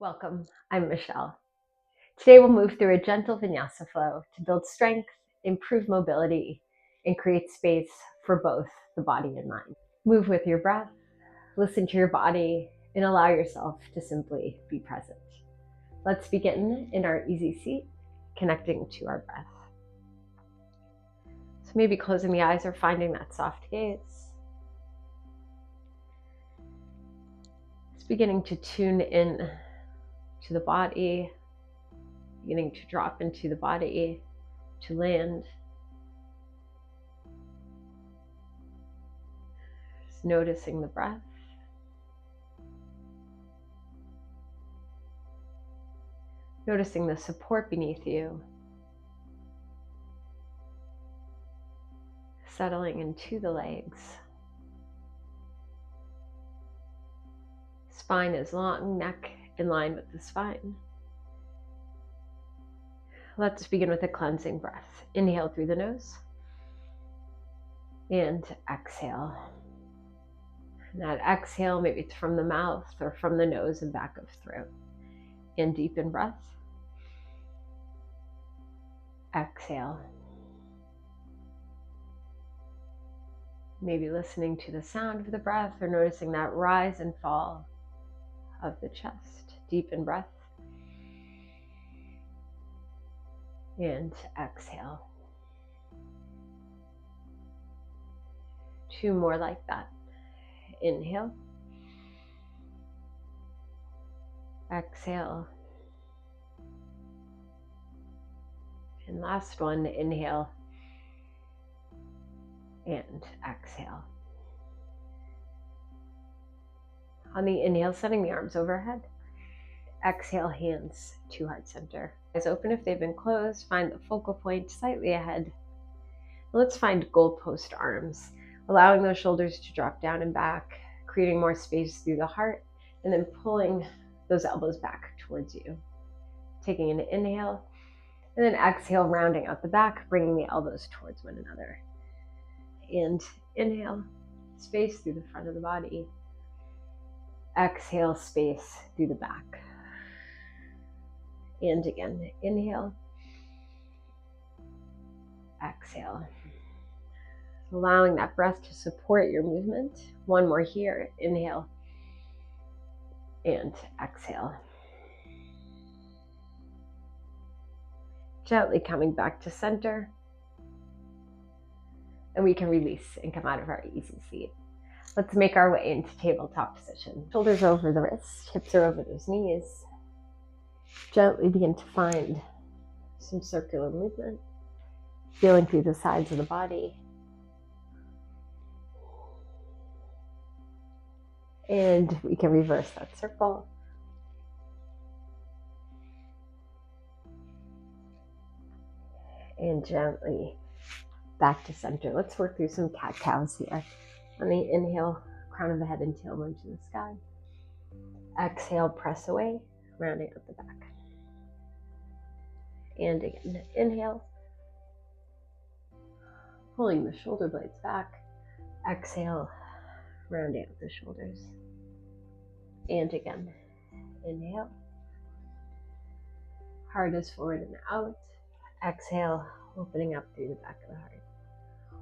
Welcome, I'm Michelle. Today we'll move through a gentle vinyasa flow to build strength, improve mobility, and create space for both the body and mind. Move with your breath, listen to your body, and allow yourself to simply be present. Let's begin in our easy seat, connecting to our breath. So maybe closing the eyes or finding that soft gaze. Just beginning to tune in to the body, beginning to drop into the body, to land. Just noticing the breath. Noticing the support beneath you. Settling into the legs. Spine is long, neck in line with the spine. Let's begin with a cleansing breath. Inhale through the nose and exhale. And that exhale, maybe it's from the mouth or from the nose and back of throat. And deepen breath. Exhale. Maybe listening to the sound of the breath or noticing that rise and fall of the chest. Deepen breath. And exhale. 2 more like that. Inhale. Exhale. And last one, inhale. And exhale. On the inhale, setting the arms overhead. Exhale, hands to heart center. Eyes open if they've been closed. Find the focal point slightly ahead. Let's find goalpost arms, allowing those shoulders to drop down and back, creating more space through the heart, and then pulling those elbows back towards you. Taking an inhale, and then exhale, rounding out the back, bringing the elbows towards one another. And inhale, space through the front of the body. Exhale, space through the back. And again, inhale, exhale. Allowing that breath to support your movement. 1 more here, inhale, and exhale. Gently coming back to center. And we can release and come out of our easy seat. Let's make our way into tabletop position. Shoulders over the wrists, hips are over those knees. Gently begin to find some circular movement, feeling through the sides of the body. And we can reverse that circle. And gently back to center. Let's work through some cat-cows here. On the inhale, crown of the head and tailbone to the sky. Exhale, press away, rounding out the back. And again, inhale, pulling the shoulder blades back. Exhale, rounding out the shoulders. And again, inhale, heart is forward and out. Exhale, opening up through the back of the heart.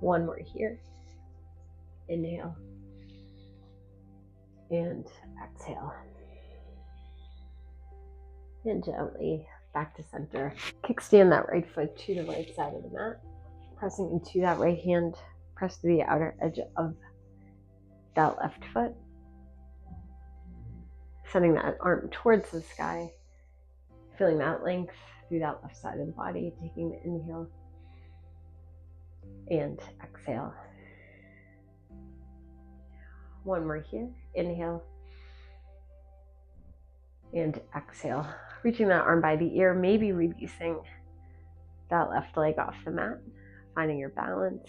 1 more here. Inhale and exhale. And gently back to center. Kickstand that right foot to the right side of the mat. Pressing into that right hand. Press to the outer edge of that left foot. Sending that arm towards the sky. Feeling that length through that left side of the body. Taking the inhale and exhale. 1 more here. Inhale and exhale. Reaching that arm by the ear, maybe releasing that left leg off the mat, finding your balance.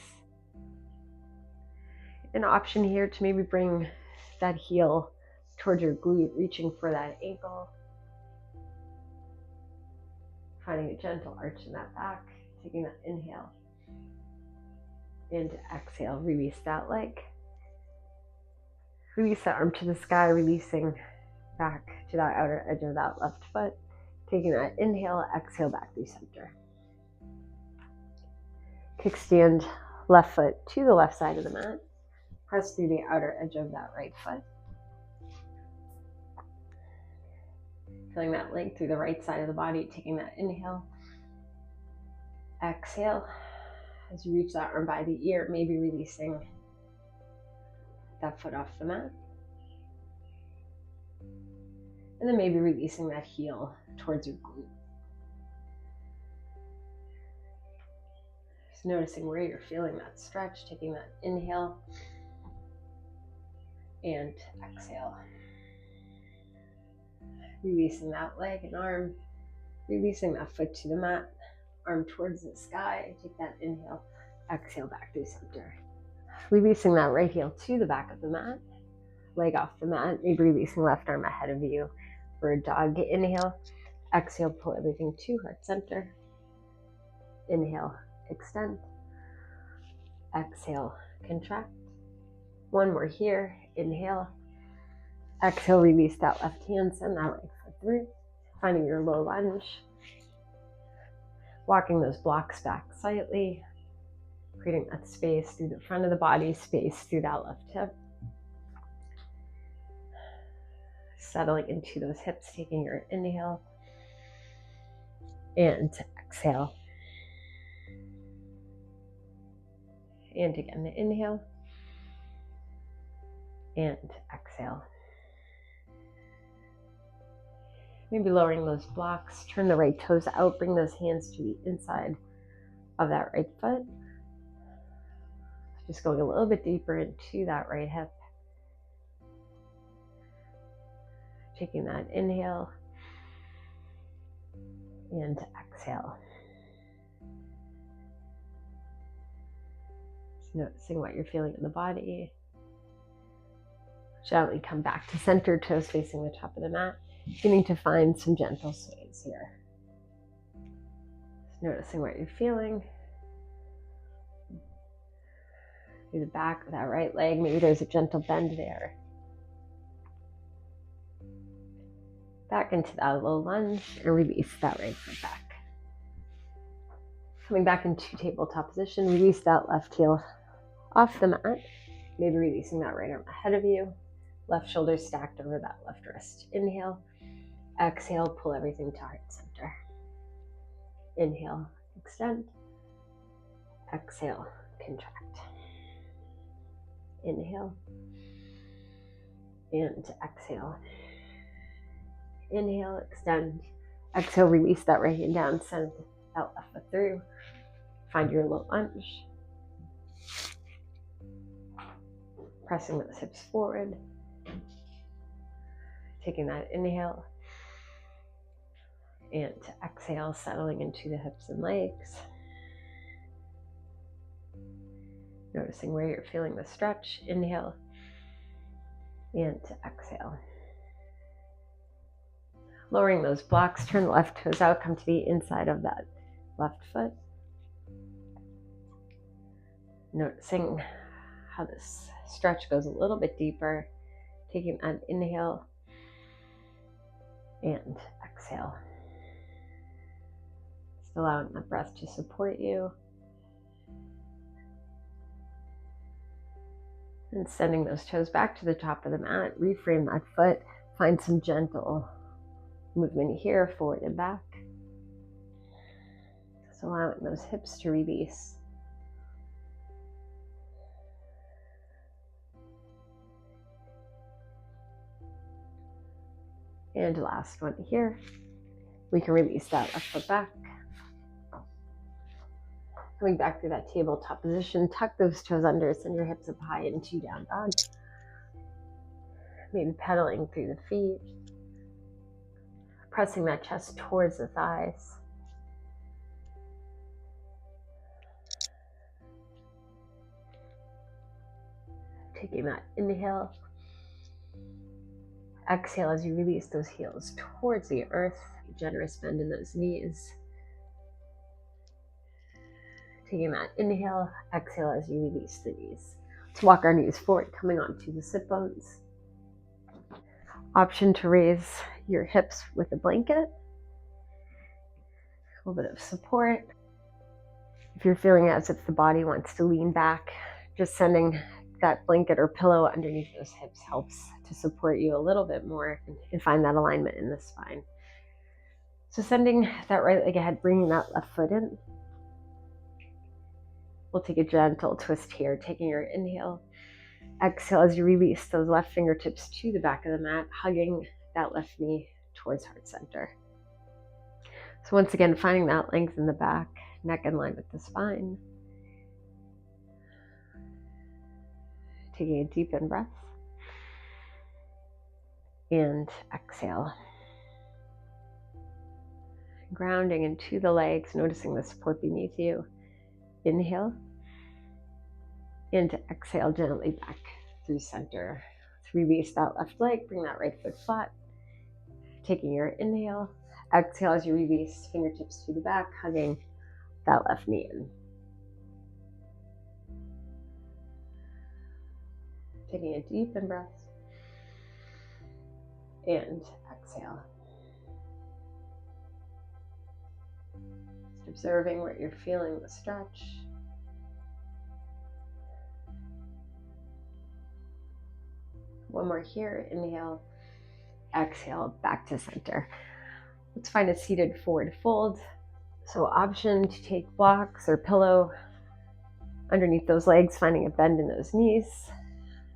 An option here to maybe bring that heel towards your glute, reaching for that ankle. Finding a gentle arch in that back, taking that inhale and exhale. Release that leg. Release that arm to the sky, releasing back to that outer edge of that left foot. Taking that inhale, exhale back through center. Kickstand left foot to the left side of the mat. Press through the outer edge of that right foot. Feeling that length through the right side of the body. Taking that inhale, exhale. As you reach that arm by the ear, maybe releasing that foot off the mat. And then maybe releasing that heel towards your glute. Just noticing where you're feeling that stretch, taking that inhale and exhale. Releasing that leg and arm, releasing that foot to the mat, arm towards the sky. Take that inhale, exhale back through center. Releasing that right heel to the back of the mat, leg off the mat, maybe releasing left arm ahead of you for a dog. Inhale, exhale, pull everything to heart center. Inhale, extend. Exhale, contract. One more here. Inhale, exhale, release that left hand, send that right foot through. Finding your low lunge. Walking those blocks back slightly. Creating that space through the front of the body, space through that left hip. Settling into those hips, taking your inhale and exhale. And again, the inhale and exhale. Maybe lowering those blocks, turn the right toes out, bring those hands to the inside of that right foot. Just going a little bit deeper into that right hip. Taking that inhale and exhale. Just noticing what you're feeling in the body. Gently come back to center, toes facing the top of the mat. Beginning to find some gentle sways here. Just noticing what you're feeling. Through the back of that right leg, maybe there's a gentle bend there. Back into that low lunge and release that right foot back. Coming back into tabletop position, release that left heel off the mat. Maybe releasing that right arm ahead of you. Left shoulder stacked over that left wrist. Inhale, exhale, pull everything to heart center. Inhale, extend. Exhale, contract. Inhale and exhale. Inhale, extend. Exhale, release that right hand down, send that left foot through. Find your low lunge. Pressing those hips forward. Taking that inhale and exhale, settling into the hips and legs. Noticing where you're feeling the stretch. Inhale and exhale. Lowering those blocks, turn the left toes out, come to the inside of that left foot. Noticing how this stretch goes a little bit deeper. Taking an inhale and exhale. Just allowing the breath to support you. And sending those toes back to the top of the mat. Reframe that foot. Find some gentle movement here, forward and back. Just allowing those hips to release. And last one here. We can release that left foot back. Coming back through that tabletop position, tuck those toes under, send your hips up high into down dog. Maybe pedaling through the feet. Pressing that chest towards the thighs. Taking that inhale. Exhale as you release those heels towards the earth. Generous bend in those knees. Taking that inhale, exhale as you release the knees. Let's walk our knees forward, coming onto the sit bones. Option to raise your hips with a blanket, a little bit of support. If you're feeling as if the body wants to lean back, just sending that blanket or pillow underneath those hips helps to support you a little bit more and find that alignment in the spine. So sending that right leg ahead, bringing that left foot in. We'll take a gentle twist here, taking your inhale. Exhale as you release those left fingertips to the back of the mat, hugging that left knee towards heart center. So once again, finding that length in the back, neck in line with the spine. Taking a deep in breath. And exhale. Grounding into the legs, noticing the support beneath you. Inhale. And exhale gently back through center. Let's release that left leg, bring that right foot flat. Taking your inhale. Exhale as you release, fingertips to the back, hugging that left knee in. Taking a deep in breath. And exhale. Just observing what you're feeling, the stretch. One more here, inhale, exhale, back to center. Let's find a seated forward fold. So option to take blocks or pillow underneath those legs, finding a bend in those knees.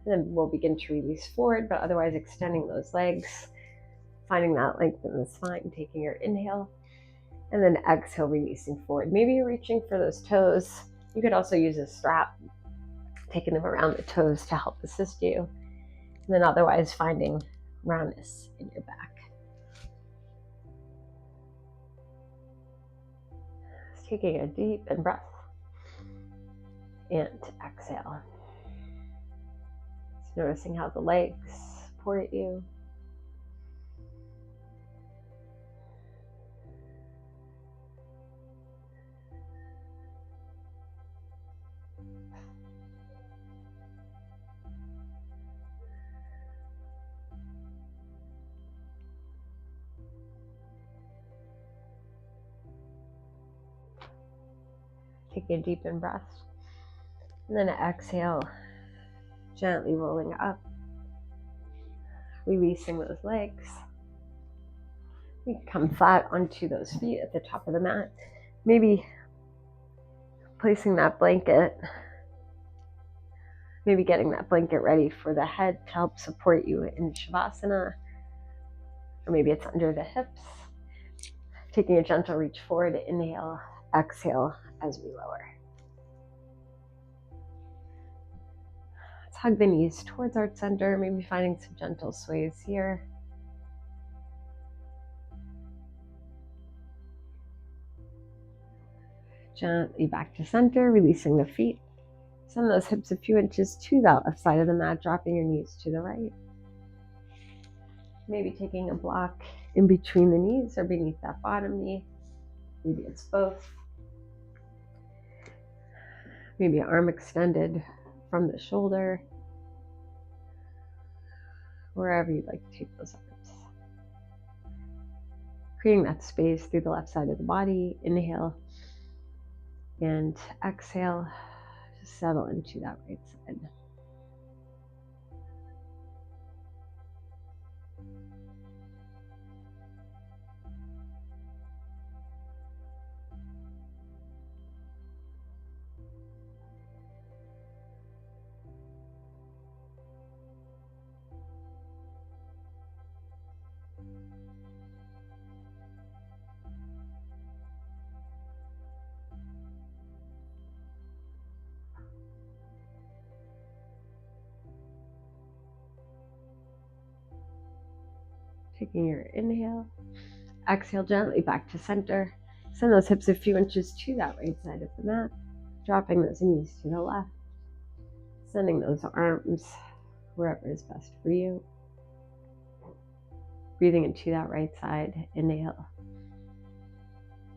And then we'll begin to release forward, but otherwise extending those legs, finding that length in the spine, taking your inhale, and then exhale, releasing forward. Maybe you're reaching for those toes. You could also use a strap, taking them around the toes to help assist you. And then otherwise finding roundness in your back. Taking a deep in breath and exhale. Just noticing how the legs support you. Taking a deep in breath. And then exhale, gently rolling up, releasing those legs. You can come flat onto those feet at the top of the mat. Maybe placing that blanket, maybe getting that blanket ready for the head to help support you in Shavasana. Or maybe it's under the hips. Taking a gentle reach forward, inhale, exhale as we lower. Let's hug the knees towards heart center, maybe finding some gentle sways here. Gently back to center, releasing the feet. Send those hips a few inches to that left side of the mat, dropping your knees to the right. Maybe taking a block in between the knees or beneath that bottom knee. Maybe it's both. Maybe arm extended from the shoulder. Wherever you'd like to take those arms. Creating that space through the left side of the body. Inhale and exhale. Just settle into that right side. Taking your inhale, exhale gently back to center. Send those hips a few inches to that right side of the mat, dropping those knees to the left. Sending those arms wherever is best for you. Breathing into that right side, inhale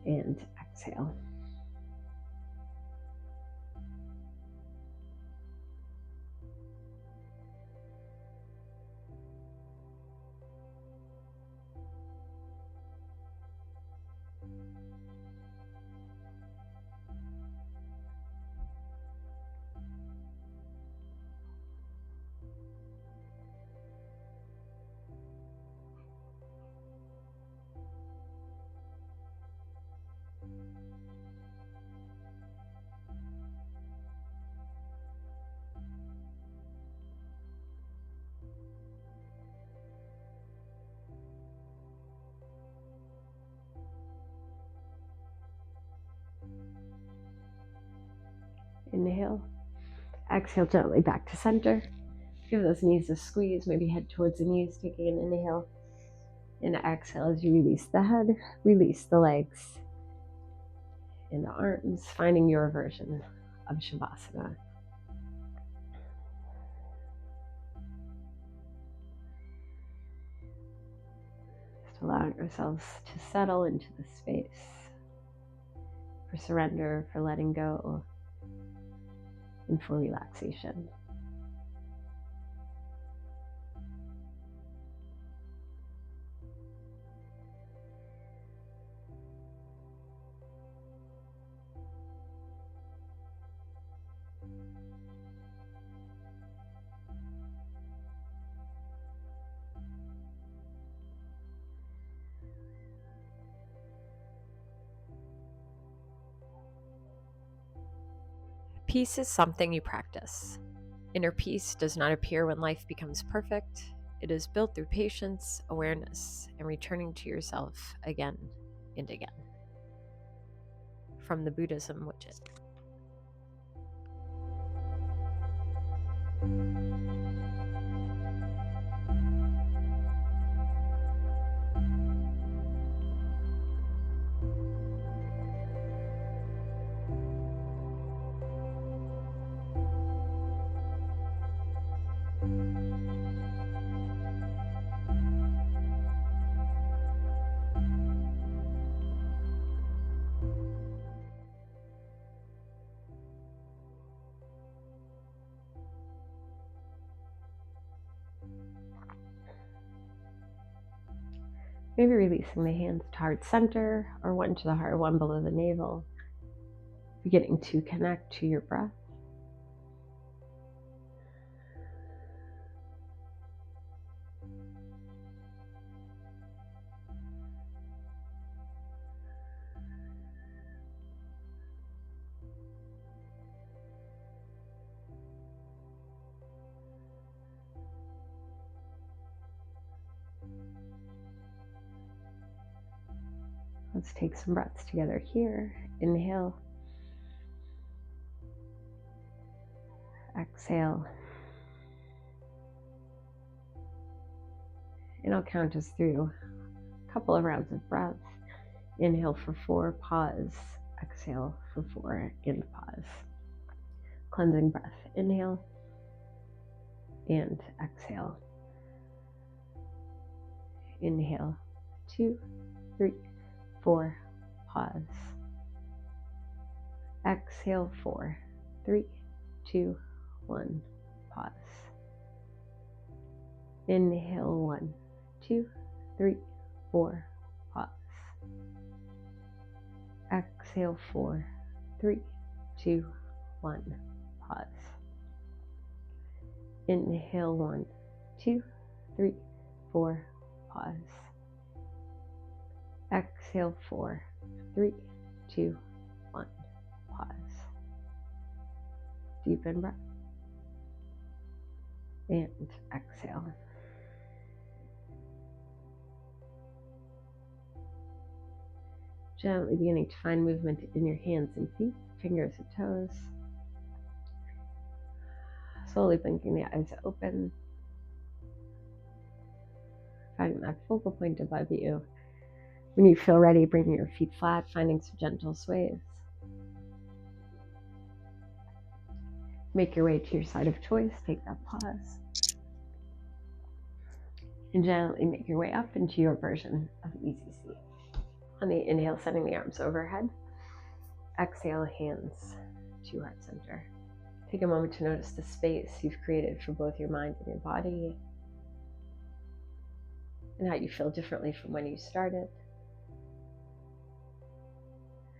and exhale. Inhale. Exhale gently back to center. Give those knees a squeeze, maybe head towards the knees, taking an inhale. And exhale as you release the head, release the legs and the arms, finding your version of Shavasana. Just allowing ourselves to settle into the space for surrender, for letting go, and for relaxation. Peace is something you practice. Inner peace does not appear when life becomes perfect. It is built through patience, awareness, and returning to yourself again and again. From the Buddhism Widget. Maybe releasing the hands to heart center or one to the heart, one below the navel. Beginning to connect to your breath. Let's take some breaths together here. Inhale. Exhale. And I'll count us through a couple of rounds of breath. Inhale for 4, pause. Exhale for 4, and pause. Cleansing breath. Inhale and exhale. Inhale, 2, 3, 4, pause. Exhale, 4, 3, 2, 1, pause. Inhale, 1, 2, 3, 4, pause. Exhale, 4, 3, 2, 1, pause. Inhale, 1, 2, 3, 4, pause. Exhale, 4, 3, 2, 1, pause. Deepen breath. And exhale. Gently beginning to find movement in your hands and feet, fingers and toes. Slowly blinking the eyes open. Finding that focal point above you. When you feel ready, bringing your feet flat, finding some gentle sways. Make your way to your side of choice, take that pause. And gently make your way up into your version of easy seat. On the inhale, sending the arms overhead. Exhale, hands to heart center. Take a moment to notice the space you've created for both your mind and your body, and how you feel differently from when you started.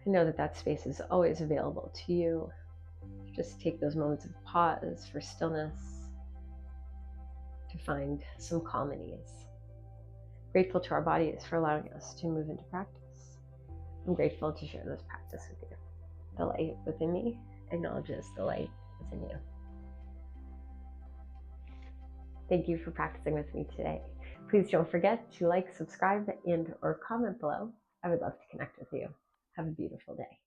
And know that that space is always available to you. Just take those moments of pause for stillness to find some calm and ease. Grateful to our bodies for allowing us to move into practice. I'm grateful to share this practice with you. The light within me acknowledges the light within you. Thank you for practicing with me today. Please don't forget to like, subscribe, and/or comment below. I would love to connect with you. Have a beautiful day.